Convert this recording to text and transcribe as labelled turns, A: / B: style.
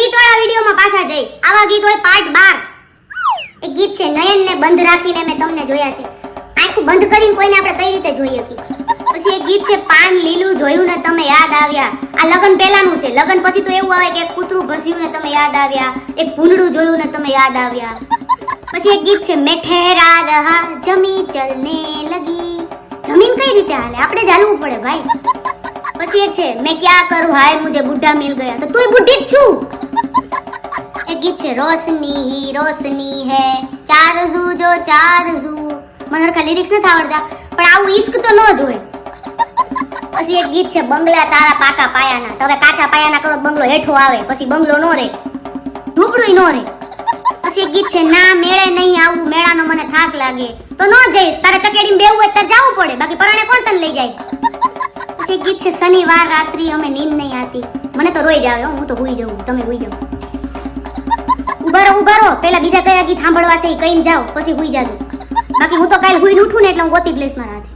A: ગીત વાળા વિડિયોમાં પાછા જઈ. આવા ગીત હોય પાર્ટ 12. એક ગીત છે નયનને બંધ રાખીને મેં તમને જોયા છે. આંખ બંધ કરીને કોઈને આપણે કઈ રીતે જોઈ હતી. પછી એક ગીત છે પાન લીલું જોયું ને તમે યાદ આવ્યા. આ લગન પહેલાનું છે. લગન પછી તો એવું આવે કે એક કૂતરું ભસ્યું ને તમે યાદ આવ્યા. એક ભૂંડડું જોયું ને તમે યાદ આવ્યા. પછી એક ગીત છે મેં ઠહેરા રહા જમી ચલને લગી. જમીન કઈ રીતે હાલે? આપણે જ હાલવું પડે ભાઈ. પછી એક છે મેં ક્યાં કરું હાય મુજે બુઢા મિલ ગયા. તો તુંય બુઢી જ છું. એક ગીત છે રોશની હી રોશની હે ચારઝુ જો ચારઝુ. મને હરખા લિરિક્સ નથી આવડતા પણ આવું ઈશ્ક તો ન જ હોય. પછી એક ગીત છે બંગલા તારા પાકા પાયાના. તો હવે કાચા પાયાના કરો તો બંગલો હેઠો આવે, પછી બંગલો નો રહે, ઢૂકડું નો રહે. પછી એક ગીત છે ના મેળે નહીં આવું, મેળાનો મને થાક લાગે. તો ન જઈશ, તારે ચકેડીમાં બેવું હોય તો જવું પડે, બાકી પરાણે કોણ તને લઈ જાય. પછી એક ગીત છે શનિવાર રાત્રિ અમે નીંદ નહીં આતી. મને તો રોઈ જાવે, હું તો ભૂઈ જાઉં, તમે ભૂઈ જાઓ. ઉભા રહો, પેલા બીજા કયા ગીત સાંભળવા છે એ કહીને જાઓ, પછી ભૂઈ જાજો. બાકી હું તો કાલ હુઈને ઉઠું ને એટલે હું ગોતી પ્લેસમાં રાતે.